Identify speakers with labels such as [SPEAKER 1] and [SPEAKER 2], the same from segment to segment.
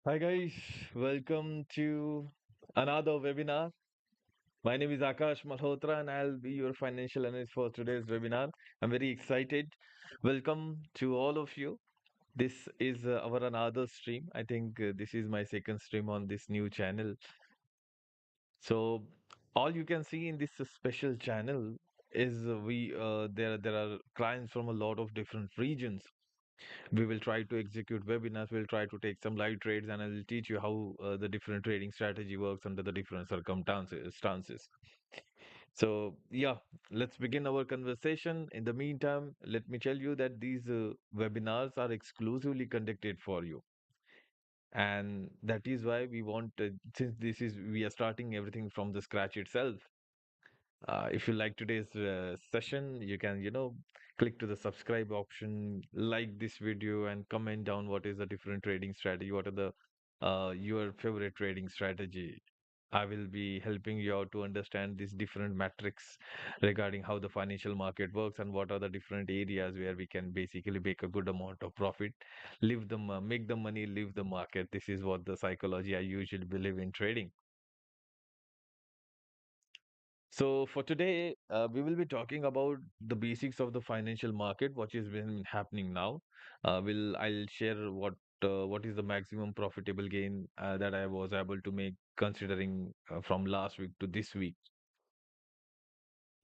[SPEAKER 1] Hi guys, welcome to another webinar. My name is Akash Malhotra and I'll be your financial analyst for today's webinar. I'm very excited. Welcome to all of you. This is our another stream. I think this is my second stream on this new channel. So all you can see in this special channel is there are clients from a lot of different regions. We will try to execute webinars, we'll try to take some live trades, and I will teach you how the different trading strategy works under the different circumstances. So yeah, let's begin our conversation. In the meantime, let me tell you that these webinars are exclusively conducted for you, and that is why we want since this is we are starting everything from the scratch itself. If you like today's session, you can, click to the subscribe option, like this video, and comment down what is the different trading strategy, what are the your favorite trading strategy. I will be helping you out to understand these different metrics regarding how the financial market works and what are the different areas where we can basically make a good amount of profit, make the money, leave the market. This is what the psychology I usually believe in trading. So for today, we will be talking about the basics of the financial market, what has been happening now. I'll share what is the maximum profitable gain that I was able to make considering from last week to this week.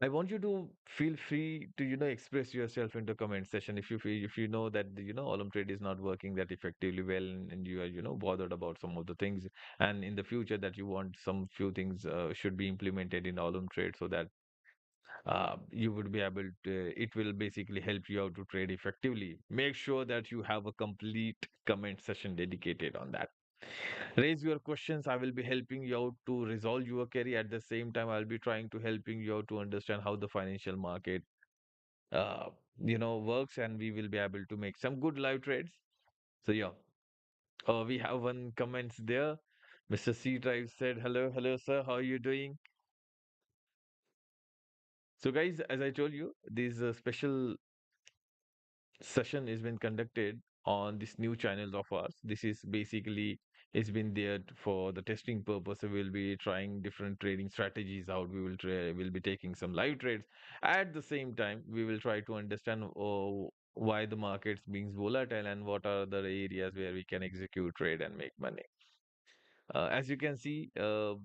[SPEAKER 1] I want you to feel free to express yourself in the comment section if you know that Olymp Trade is not working that effectively well, and you are bothered about some of the things, and in the future that you want some few things should be implemented in Olymp Trade so that you would be able to, it will basically help you out to trade effectively. Make sure that you have a complete comment session dedicated on that. Raise your questions. I will be helping you out to resolve your query. At the same time, I'll be trying to helping you out to understand how the financial market, uh, works, and we will be able to make some good live trades. So yeah, we have one comments there. Mr. C Drive said, "Hello, hello, sir. How are you doing?" So guys, as I told you, this special session is been conducted on this new channel of ours. This is basically it's been there for the testing purpose. So we'll be trying different trading strategies out. We'll be taking some live trades. At the same time, we will try to understand why the markets being volatile and what are the areas where we can execute trade and make money. As you can see, the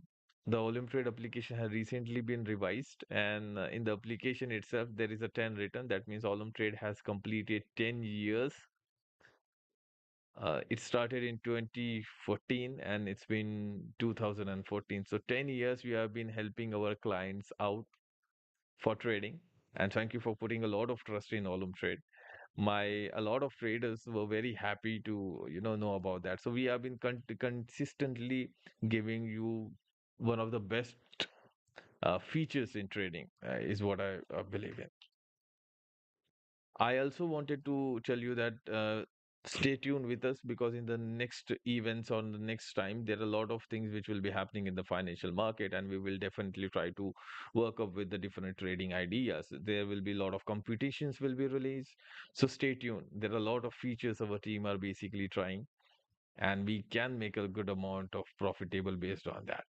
[SPEAKER 1] Olymptrade application has recently been revised, and in the application itself, there is a 10 written. That means Olymptrade has completed 10 years. It started in 2014 and it's been 2014. So 10 years we have been helping our clients out for trading. And thank you for putting a lot of trust in Olymptrade. A lot of traders were very happy to know about that. So we have been consistently giving you one of the best features in trading, is what I believe in. I also wanted to tell you that stay tuned with us, because in the next events or the next time, there are a lot of things which will be happening in the financial market, and we will definitely try to work up with the different trading ideas. There will be a lot of competitions will be released, so stay tuned. There are a lot of features our team are basically trying, and we can make a good amount of profitable based on that.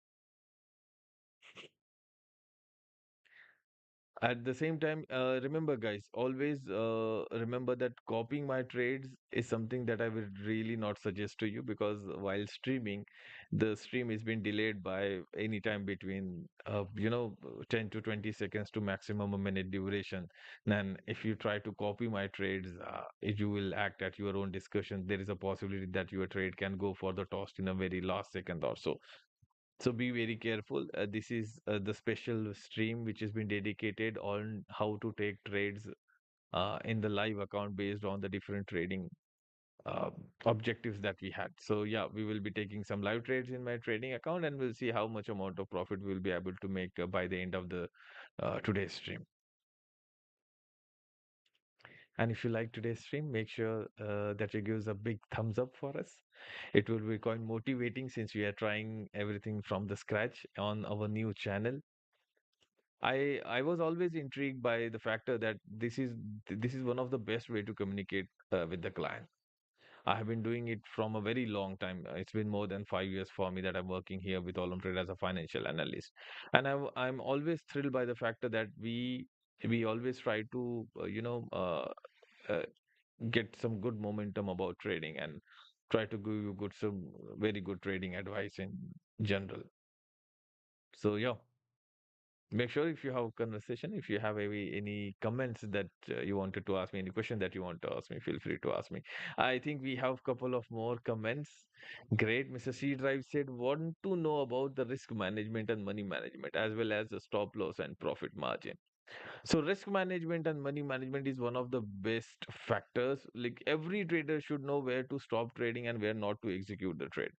[SPEAKER 1] At the same time, remember, guys, always remember that copying my trades is something that I would really not suggest to you, because while streaming, the stream is being delayed by any time between 10 to 20 seconds to maximum a minute duration. And if you try to copy my trades, if you will act at your own discussion, there is a possibility that your trade can go for the toss in a very last second or so. So be very careful. This is the special stream which has been dedicated on how to take trades in the live account based on the different trading uh, objectives that we had. So yeah, we will be taking some live trades in my trading account, and we'll see how much amount of profit we'll be able to make by the end of the today's stream. And if you like today's stream, make sure that you give us a big thumbs up for us. It will be quite motivating since we are trying everything from the scratch on our new channel. I was always intrigued by the factor that this is one of the best way to communicate with the client. I have been doing it from a very long time. It's been more than 5 years for me that I'm working here with Olymp Trade as a financial analyst, and I'm always thrilled by the fact that we always try to uh, get some good momentum about trading and try to give you some very good trading advice in general. So yeah, make sure if you have conversation, if you have any comments that you wanted to ask me, any question that you want to ask me, feel free to ask me. I think we have couple of more comments. Great. Mr. C Drive said, want to know about the risk management and money management as well as the stop loss and profit margin. So risk management and money management is one of the best factors. Like every trader should know where to stop trading and where not to execute the trade,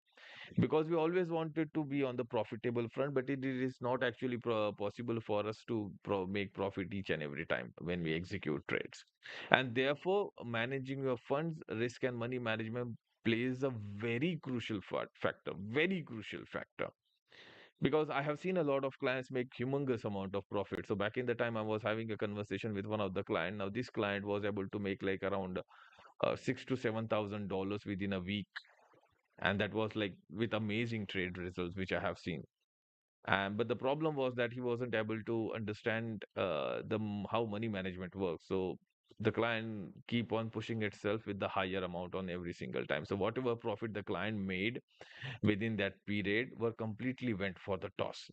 [SPEAKER 1] because we always wanted to be on the profitable front, but it is not actually possible for us to make profit each and every time when we execute trades. And therefore managing your funds, risk and money management plays a very crucial factor, very crucial factor, because I have seen a lot of clients make humongous amount of profit. So back in the time I was having a conversation with one of the client. Now this client was able to make like around $6,000 to $7,000 within a week, and that was like with amazing trade results which I have seen. And but the problem was that he wasn't able to understand how money management works. So the client keep on pushing itself with the higher amount on every single time. So whatever profit the client made within that period were completely went for the toss.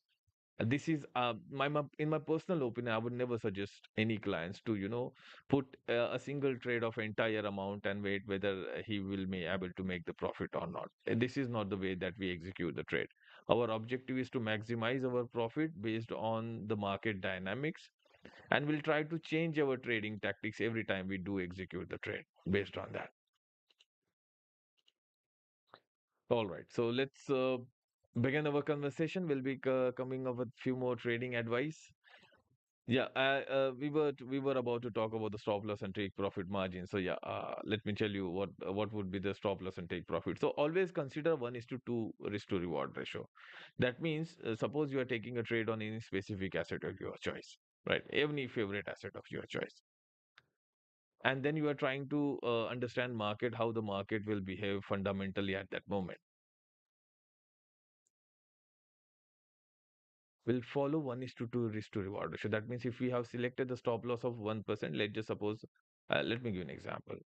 [SPEAKER 1] This is in my personal opinion, I would never suggest any clients to put a single trade of entire amount and wait whether he will be able to make the profit or not. And this is not the way that we execute the trade. Our objective is to maximize our profit based on the market dynamics, and we'll try to change our trading tactics every time we do execute the trade based on that. All right, so let's begin our conversation. We'll be coming up with few more trading advice. Yeah, we were about to talk about the stop loss and take profit margin. So yeah, let me tell you what would be the stop loss and take profit. So always consider 1:2 risk to reward ratio. That means suppose you are taking a trade on any specific asset of your choice, right? Any favorite asset of your choice, and then you are trying to understand market, how the market will behave fundamentally at that moment. Will follow 1:2 risk to reward ratio. That means if we have selected the stop loss of 1%, let's just suppose, let me give an example.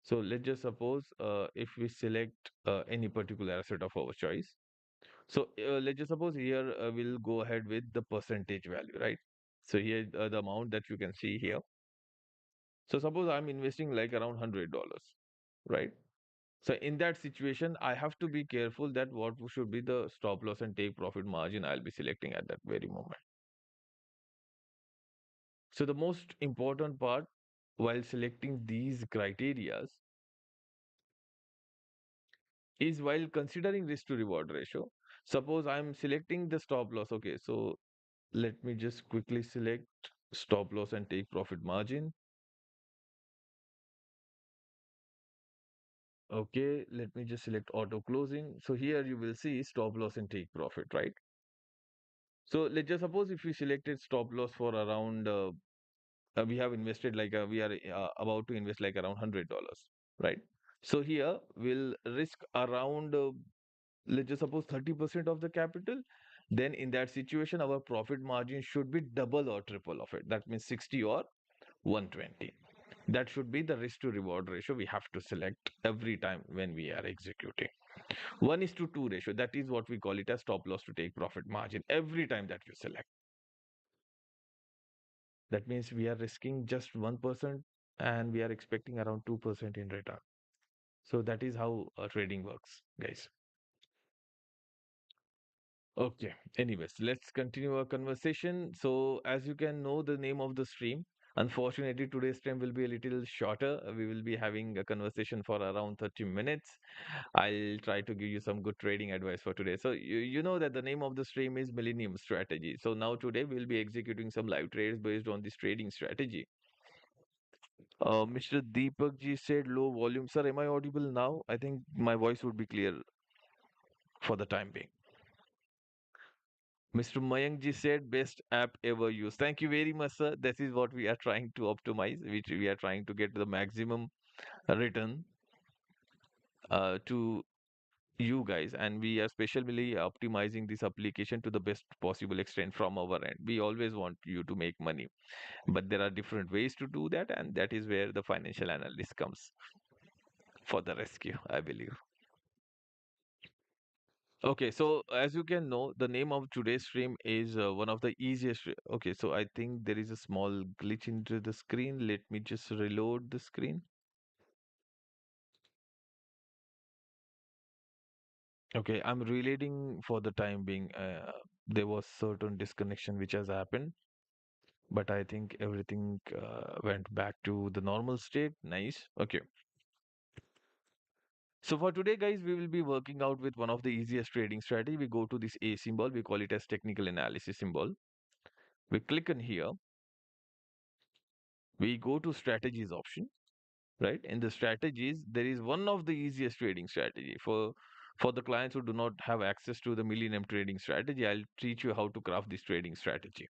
[SPEAKER 1] So let's just suppose if we select any particular asset of our choice. So let's just suppose here we'll go ahead with the percentage value, right? So here the amount that you can see here. So suppose I'm investing like around $100, right? So in that situation, I have to be careful that what should be the stop loss and take profit margin I'll be selecting at that very moment. So the most important part while selecting these criterias is while considering risk to reward ratio. Suppose I'm selecting the stop loss. Okay, so let me just quickly select stop loss and take profit margin. Okay, let me just select auto closing. So here you will see stop loss and take profit, right? So let's just suppose if we selected stop loss for around, we have invested like we are about to invest like around $100, right? So here we'll risk around let's just suppose 30% of the capital. Then in that situation our profit margin should be double or triple of it. That means 60 or 120. That should be the risk to reward ratio we have to select every time when we are executing. 1:2 ratio, that is what we call it as stop loss to take profit margin every time that you select. That means we are risking just 1% and we are expecting around 2% in return. So that is how trading works, guys. Okay. Anyways, let's continue our conversation. So, as you can know, the name of the stream. Unfortunately, today's stream will be a little shorter. We will be having a conversation for around 30 minutes. I'll try to give you some good trading advice for today. So, you know that the name of the stream is Millennium Strategy. So, now today we'll be executing some live trades based on this trading strategy. Mr. Deepak ji said low volume. Sir, am I audible now? I think my voice would be clear for the time being. Mr. Mayankji said best app ever used. Thank you very much, sir. This is what we are trying to optimize, which we are trying to get the maximum return. to you guys, and we are specially optimizing this application to the best possible extent from our end. We always want you to make money, but there are different ways to do that, and that is where the financial analyst comes for the rescue, I believe. Okay, so as you can know, the name of today's stream is one of the easiest. Okay, so I think there is a small glitch into the screen. Let me just reload the screen. Okay, I'm reloading for the time being. There was certain disconnection which has happened, but I think everything went back to the normal state. Nice. Okay. So for today, guys, we will be working out with one of the easiest trading strategy. We go to this A symbol. We call it as technical analysis symbol. We click on here. We go to strategies option, right? In the strategies, there is one of the easiest trading strategy for the clients who do not have access to the Millennium trading strategy. I'll teach you how to craft this trading strategy.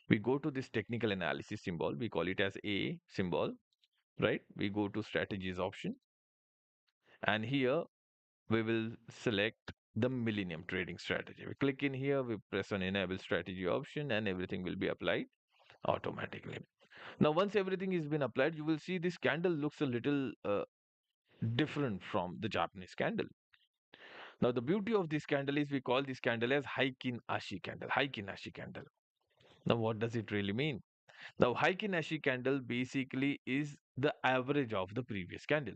[SPEAKER 1] We go to this technical analysis symbol. We call it as A symbol, right? We go to strategies option, and here we will select the Millennium trading strategy. We click in here, we press on enable strategy option, and everything will be applied automatically. Now, once everything has been applied, you will see this candle looks a little different from the Japanese candle. Now, the beauty of this candle is we call this candle as Heikin Ashi candle. Heikin Ashi candle. Now, what does it really mean? Now, Heikin Ashi candle basically is the average of the previous candle.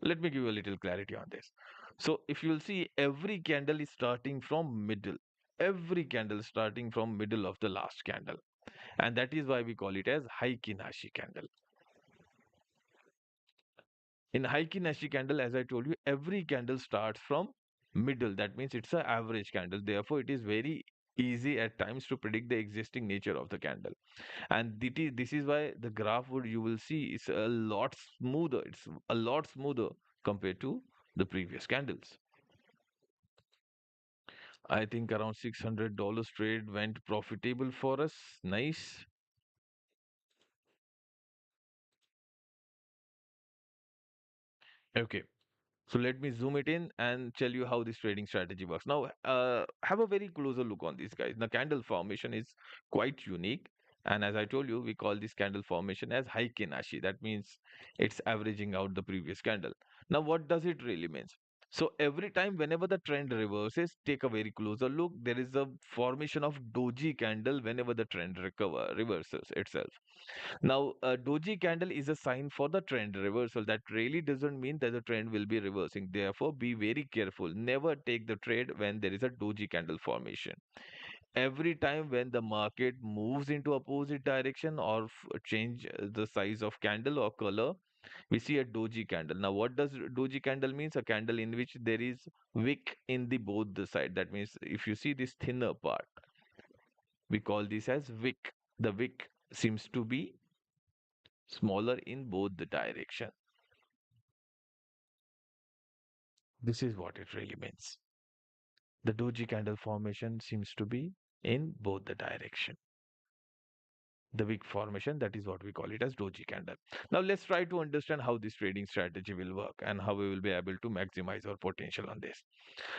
[SPEAKER 1] Let me give you a little clarity on this. So, if you'll see, every candle is starting from middle. Every candle starting from middle of the last candle, and that is why we call it as Heikin Ashi candle. In Heikki Nashi candle, as I told you, every candle starts from middle. That means it's an average candle. Therefore, it is very easy at times to predict the existing nature of the candle. And this is why the graph would you will see is a lot smoother. It's a lot smoother compared to the previous candles. I think around $600 trade went profitable for us. Nice. Okay. So let me zoom it in and tell you how this trading strategy works. Now, have a very closer look on this, guys. The candle formation is quite unique. And as I told you, we call this candle formation as Heikinashi. That means it's averaging out the previous candle. Now, what does it really mean? So every time whenever the trend reverses, take a very closer look. There is a formation of doji candle whenever the trend reverses itself. Now, a doji candle is a sign for the trend reversal. That really doesn't mean that the trend will be reversing. Therefore, be very careful. Never take the trade when there is a doji candle formation. Every time when the market moves into opposite direction or change the size of candle or color, we see a doji candle. Now, what does doji candle means? A candle in which there is wick in the both the side. That means if you see this thinner part, we call this as wick. The wick seems to be smaller in both the direction. This is what it really means. The doji candle formation seems to be in both the direction. The wick formation, that is what we call it as doji candle. Now let's try to understand how this trading strategy will work and how we will be able to maximize our potential on this.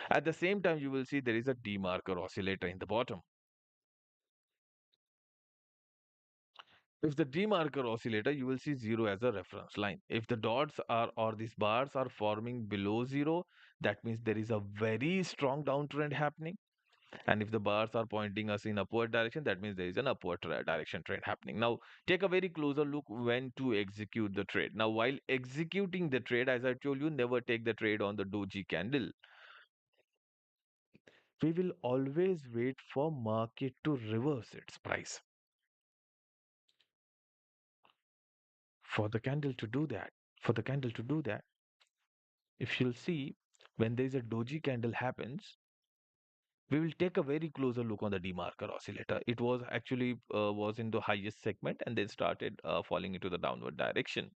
[SPEAKER 1] At the same time, you will see there is a demarker oscillator in the bottom. If the demarker oscillator, you will see zero as a reference line. If the dots are or these bars are forming below zero, that means there is a very strong downtrend happening. And if the bars are pointing us in upward direction, that means there is an upward direction trend happening. Now, take a very closer look when to execute the trade. Now, while executing the trade, as I told you, never take the trade on the doji candle. We will always wait for market to reverse its price. For the candle to do that, for the candle to do that, if you'll see, when there is a doji candle happens, we will take a very closer look on the demarker oscillator. It was actually was in the highest segment and then started falling into the downward direction.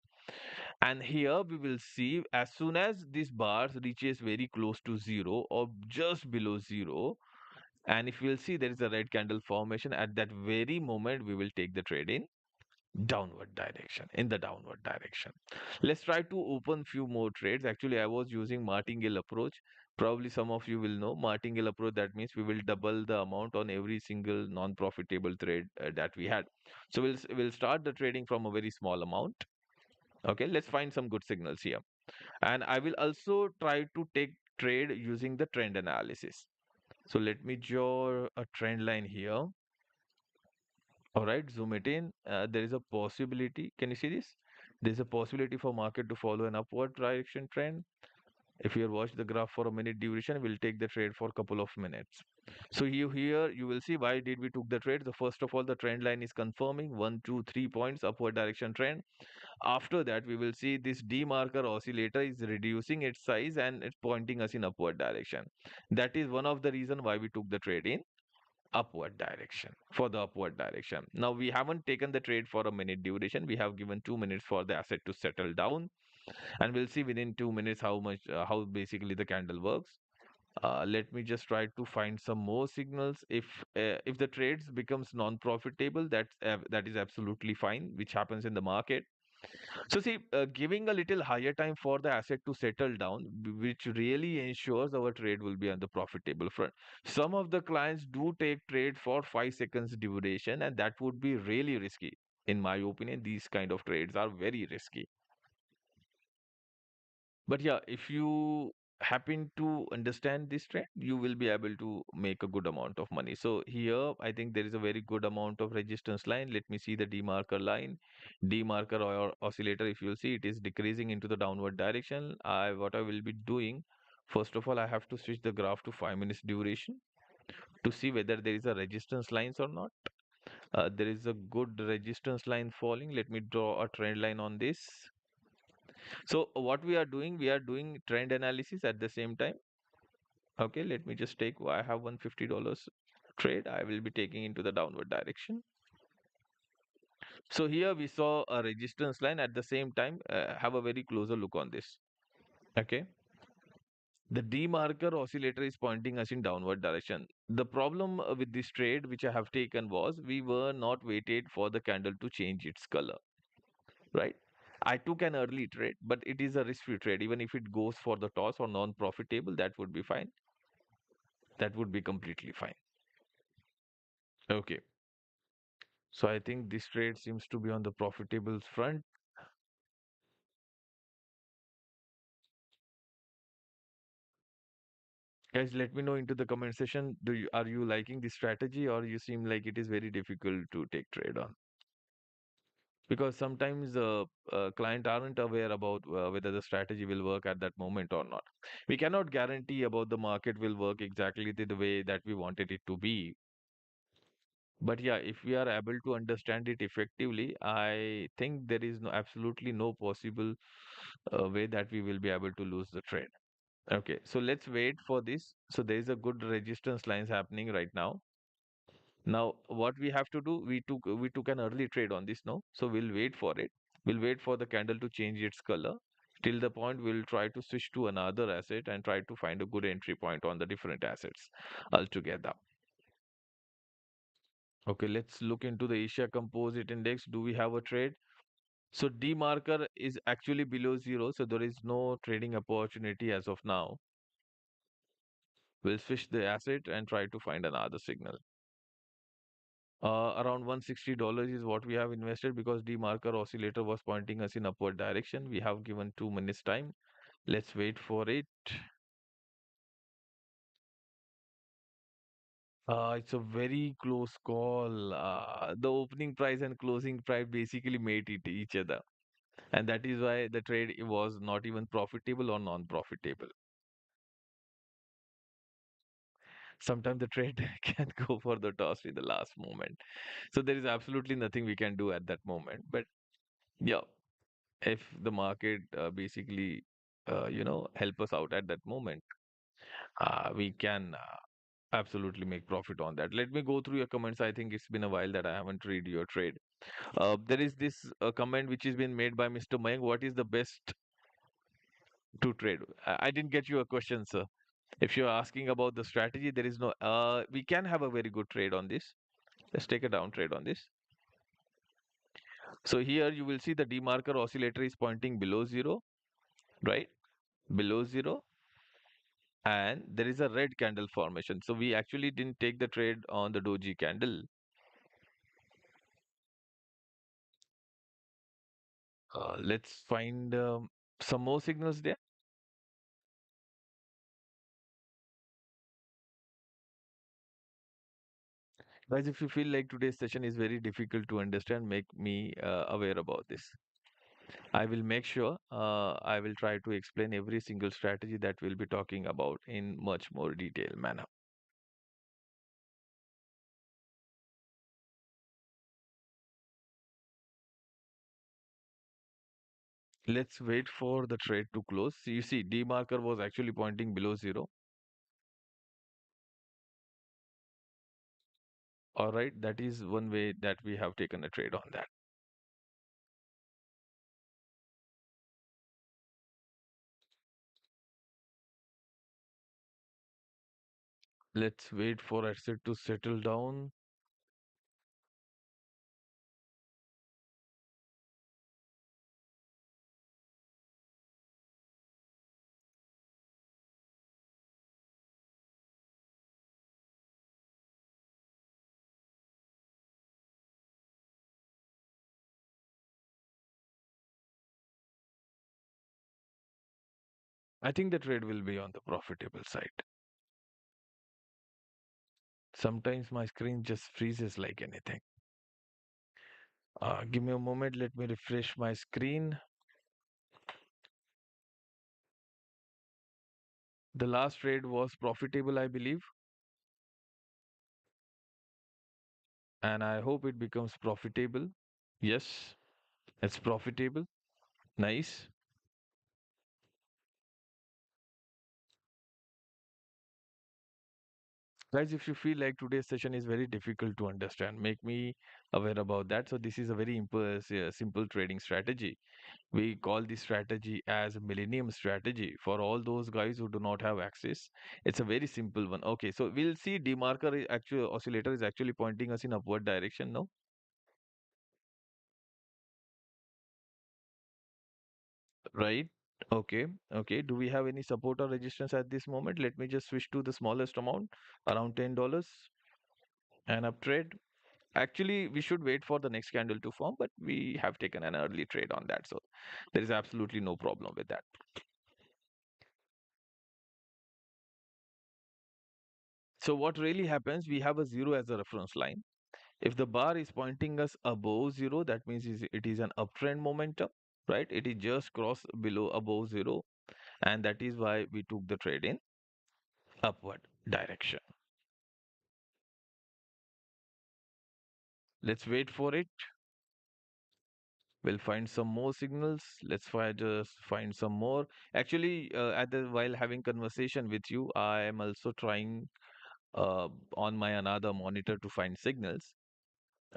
[SPEAKER 1] And here we will see as soon as this bars reaches very close to zero or just below zero, and if we'll see there is a red candle formation, at that very moment we will take the trade in downward direction, in the downward direction. Let's try to open few more trades. Actually, I was using martingale approach. Probably some of you will know martingale approach. That means we will double the amount on every single non-profitable trade that we had. So we'll start the trading from a very small amount. Okay, let's find some good signals here. And I will also try to take trade using the trend analysis. So let me draw a trend line here. All right, zoom it in. There is a possibility. Can you see this? There's a possibility for market to follow an upward direction trend. If you watch the graph for a minute duration, we'll take the trade for a couple of minutes. So here you will see why did we took the trade. The first of all, the trend line is confirming 1, 2, 3 points upward direction trend. After that, we will see this D marker oscillator is reducing its size and it's pointing us in upward direction. That is one of the reason why we took the trade in upward direction, for the upward direction. Now we haven't taken the trade for a minute duration. We have given 2 minutes for the asset to settle down, and we'll see within 2 minutes how basically the candle works. Let me just try to find some more signals. If the trades becomes non-profitable, that is absolutely fine, which happens in the market. So see, giving a little higher time for the asset to settle down, which really ensures our trade will be on the profitable front. Some of the clients do take trade for 5 seconds duration, and that would be really risky. In my opinion, these kind of trades are very risky. But yeah, if you happen to understand this trend, you will be able to make a good amount of money. So here, I think there is a very good amount of resistance line. Let me see the demarker line, demarker or oscillator. If you'll see, it is decreasing into the downward direction. What I will be doing, first of all, I have to switch the graph to 5 minutes duration to see whether there is a resistance lines or not. There is a good resistance line falling. Let me draw a trend line on this. So what we are doing trend analysis at the same time. Okay, let me just take, I have $150 trade. I will be taking into the downward direction. So here we saw a resistance line at the same time. Have a very closer look on this. Okay. The D marker oscillator is pointing us in downward direction. The problem with this trade which I have taken was we were not waited for the candle to change its color, right? I took an early trade, but it is a risk-free trade. Even if it goes for the toss or non-profitable, that would be fine. That would be completely fine. Okay. So I think this trade seems to be on the profitable front. Guys, let me know into the comment section. Are you liking this strategy, or you seem like it is very difficult to take trade on? Because sometimes client aren't aware about whether the strategy will work at that moment or not. We cannot guarantee about the market will work exactly the way that we wanted it to be. But yeah, if we are able to understand it effectively, I think there is absolutely no possible way that we will be able to lose the trade. Okay, so let's wait for this. So there is a good resistance lines happening right now. Now, what we have to do, we took an early trade on this now. So we'll wait for it. We'll wait for the candle to change its color. Till the point we'll try to switch to another asset and try to find a good entry point on the different assets altogether. Okay, let's look into the Asia Composite Index. Do we have a trade? So D marker is actually below zero, so there is no trading opportunity as of now. We'll switch the asset and try to find another signal. Around $160 is what we have invested because the marker oscillator was pointing us in upward direction. We have given 2 minutes time. Let's wait for it. It's a very close call. The opening price and closing price basically made it each other. And that is why the trade was not even profitable or non-profitable. Sometimes the trade can go for the toss in the last moment. So there is absolutely nothing we can do at that moment. But yeah, if the market basically help us out at that moment, we can absolutely make profit on that. Let me go through your comments. I think it's been a while that I haven't read your trade. There is this comment which has been made by Mr. Mayank. What is the best to trade? I didn't get your question, sir. If you're asking about the strategy, there is no we can have a very good trade on this. Let's take a down trade on this. So here you will see the demarker oscillator is pointing below zero, right? Below zero, and there is a red candle formation. So we actually didn't take the trade on the doji candle. Let's find some more signals there. Guys, if you feel like today's session is very difficult to understand, make me aware about this. I will make sure I will try to explain every single strategy that we'll be talking about in much more detailed manner. Let's wait for the trade to close. You see, D marker was actually pointing below zero. All right, that is one way that we have taken a trade on that. Let's wait for asset to settle down. I think the trade will be on the profitable side. Sometimes my screen just freezes like anything. Give me a moment. Let me refresh my screen. The last trade was profitable, I believe, and I hope it becomes profitable. Yes, it's profitable. Nice. Guys, if you feel like today's session is very difficult to understand, make me aware about that. So this is a very simple trading strategy. We call this strategy as Millennium strategy for all those guys who do not have access. It's a very simple one. Okay, so we'll see demarker actually oscillator is actually pointing us in upward direction now, right? Okay, okay. Do we have any support or resistance at this moment? Let me just switch to the smallest amount, around $10 and up trade. Actually, we should wait for the next candle to form, but we have taken an early trade on that, so there is absolutely no problem with that. So what really happens, we have a zero as a reference line. If the bar is pointing us above zero, that means it is an uptrend momentum, right? It is just cross below above zero, and that is why we took the trade in upward direction. Let's wait for it. We'll find some more signals. Just find some more. Actually, while having conversation with you, I am also trying on my another monitor to find signals.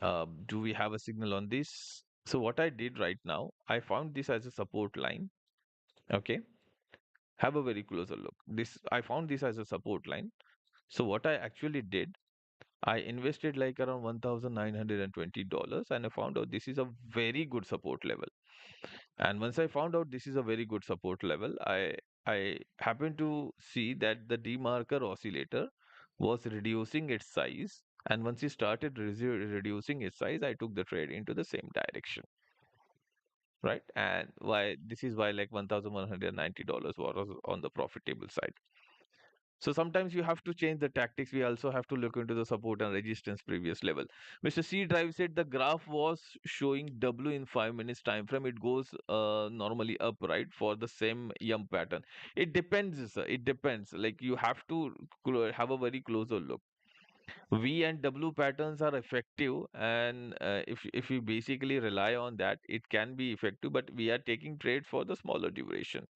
[SPEAKER 1] Do we have a signal on this? So what I did right now, I found this as a support line. Okay, have a very closer look. This I found this as a support line. So what I actually did, I invested like around $1,920, and I found out this is a very good support level. And once I found out this is a very good support level, I happened to see that the demarker oscillator was reducing its size. And once it started reducing its size, I took the trade into the same direction, right? And why this is why like $1,190 was on the profitable side. So sometimes you have to change the tactics. We also have to look into the support and resistance previous level. Mr. C Drive said the graph was showing W in 5 minutes time frame. It goes normally up, right, for the same yum pattern. It depends, sir. It depends. Like you have to have a very closer look. V and W patterns are effective, and if you basically rely on that, it can be effective. But we are taking trade for the smaller duration.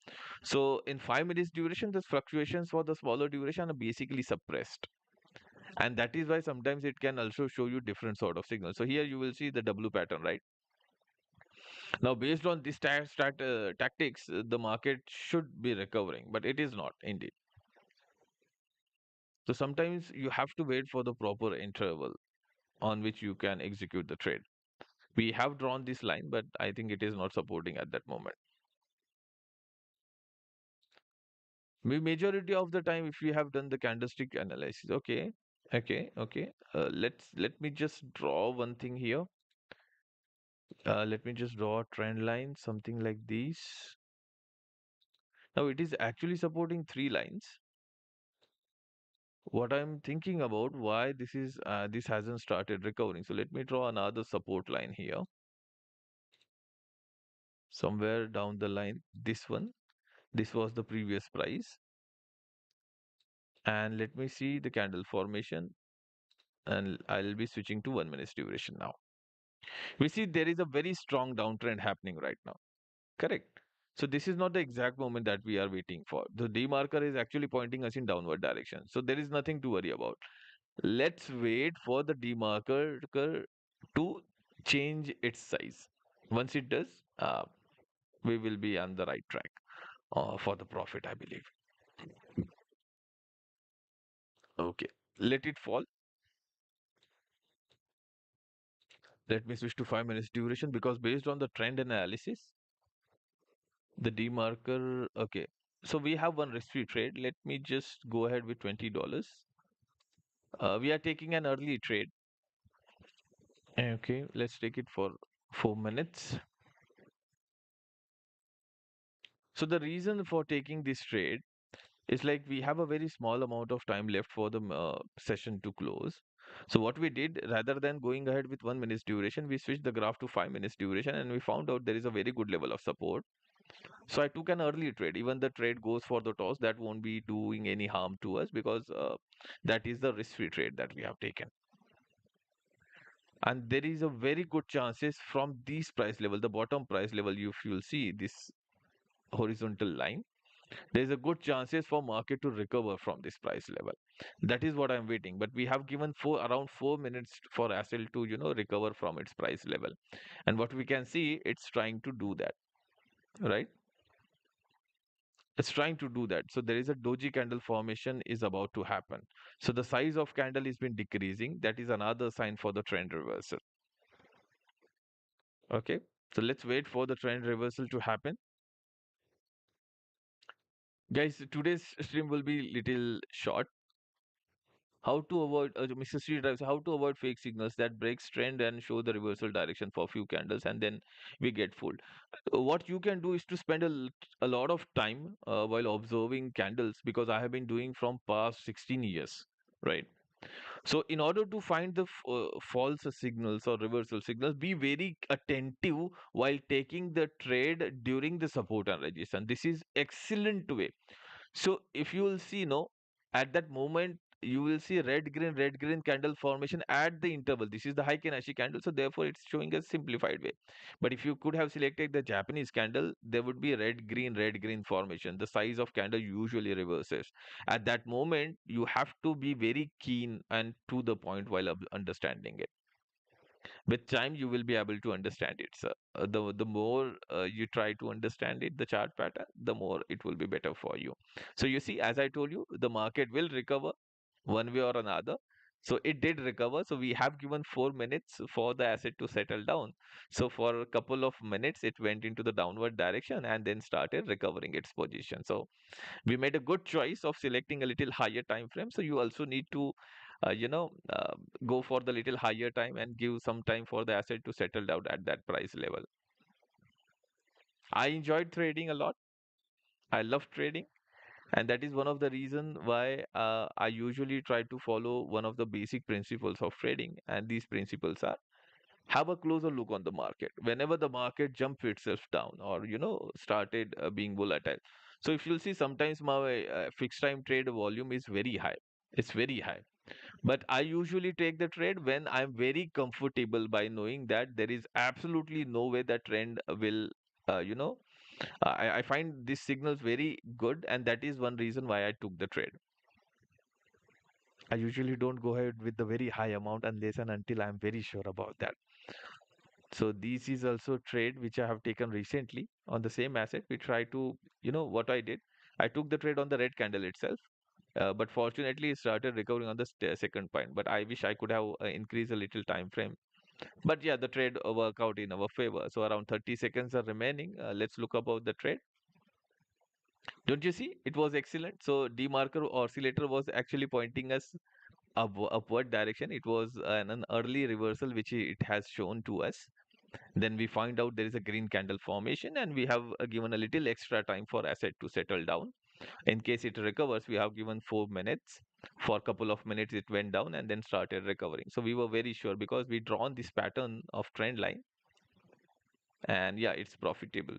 [SPEAKER 1] So in 5 minutes duration, the fluctuations for the smaller duration are basically suppressed. And that is why sometimes it can also show you different sort of signals. So here you will see the W pattern, right? Now, based on this tactics, the market should be recovering, but it is not indeed. So sometimes you have to wait for the proper interval on which you can execute the trade. We have drawn this line, but I think it is not supporting at that moment. Majority of the time, if we have done the candlestick analysis, okay, okay. Let me just draw one thing here. Let me just draw a trend line, something like this. Now it is actually supporting three lines. What I'm thinking about why this hasn't started recovering. So let me draw another support line here, somewhere down the line. This one, this was the previous price, and let me see the candle formation, and I'll be switching to 1 minute duration now. We see there is a very strong downtrend happening right now. Correct. So this is not the exact moment that we are waiting for. The D marker is actually pointing us in downward direction. So there is nothing to worry about. Let's wait for the D marker to change its size. Once it does, we will be on the right track for the profit, I believe. Okay. Let it fall. Let me switch to 5 minutes duration because based on the trend analysis, the D marker, okay. So we have one risk-free trade. Let me just go ahead with $20. We are taking an early trade. Okay, let's take it for 4 minutes. So the reason for taking this trade is like we have a very small amount of time left for the session to close. So what we did, rather than going ahead with 1 minute duration, we switched the graph to 5 minutes duration, and we found out there is a very good level of support. So I took an early trade. Even the trade goes for the toss, that won't be doing any harm to us because that is the risk-free trade that we have taken. And there is a very good chances from this price level, the bottom price level, if you'll see this horizontal line, there is a good chances for market to recover from this price level. That is what I'm waiting. But we have given around 4 minutes for ASL to recover from its price level. And what we can see, it's trying to do that, right? It's trying to do that. So there is a doji candle formation is about to happen. So the size of candle has been decreasing. That is another sign for the trend reversal. Okay. So let's wait for the trend reversal to happen. Guys, today's stream will be little short. How to avoid Mr. Sri drives how to avoid fake signals that breaks trend and show the reversal direction for few candles and then we get fooled. What you can do is to spend a lot of time while observing candles because I have been doing from past 16 years, right? So in order to find the false signals or reversal signals, be very attentive while taking the trade during the support and resistance. This is excellent way. So if you will see, no, at that moment you will see red green candle formation at the interval. This is the high Kenashi candle, so therefore it's showing a simplified way. But if you could have selected the Japanese candle, there would be red green formation. The size of candle usually reverses. At that moment, you have to be very keen and to the point while understanding it. With time you will be able to understand it, sir. The more you try to understand it, the chart pattern, the more it will be better for you. So you see, as I told you, the market will recover one way or another. So it did recover. So we have given 4 minutes for the asset to settle down. So for a couple of minutes, it went into the downward direction and then started recovering its position. So we made a good choice of selecting a little higher time frame. So you also need to go for the little higher time and give some time for the asset to settle down at that price level. I enjoyed trading a lot. I love trading, and that is one of the reason why I usually try to follow one of the basic principles of trading, and these principles are: have a closer look on the market whenever the market jumps itself down or started being volatile. So if you'll see, sometimes my fixed time trade volume is very high. It's very high. But I usually take the trade when I'm very comfortable by knowing that there is absolutely no way that trend will, uh, you know, I find these signals very good, and that is one reason why I took the trade. I usually don't go ahead with the very high amount unless and until I'm very sure about that. So this is also trade which I have taken recently on the same asset. We try to, what I did. I took the trade on the red candle itself. But fortunately, it started recovering on the second point. But I wish I could have increased a little time frame But yeah, the trade worked out in our favor. So around 30 seconds are remaining. Let's look about the trade. Don't you see? It was excellent. So demarker oscillator was actually pointing us upward direction. It was an early reversal which it has shown to us. Then we find out there is a green candle formation, and we have given a little extra time for asset to settle down. In case it recovers, we have given 4 minutes. For a couple of minutes, it went down and then started recovering. So we were very sure because we drawn this pattern of trend line, and yeah, it's profitable.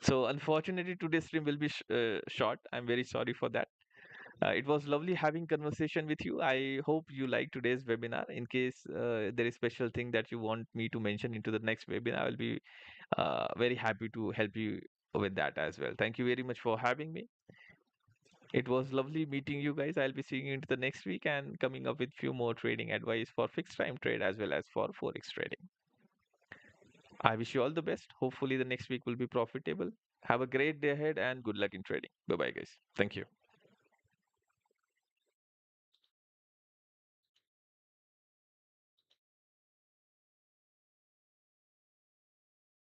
[SPEAKER 1] So unfortunately, today's stream will be short. I'm very sorry for that. It was lovely having conversation with you. I hope you like today's webinar. In case there is special thing that you want me to mention into the next webinar, I will be very happy to help you with that as well. Thank you very much for having me. It was lovely meeting you guys. I'll be seeing you into the next week and coming up with few more trading advice for fixed time trade as well as for forex trading. I wish you all the best. Hopefully the next week will be profitable. Have a great day ahead and good luck in trading. Bye bye guys. Thank you.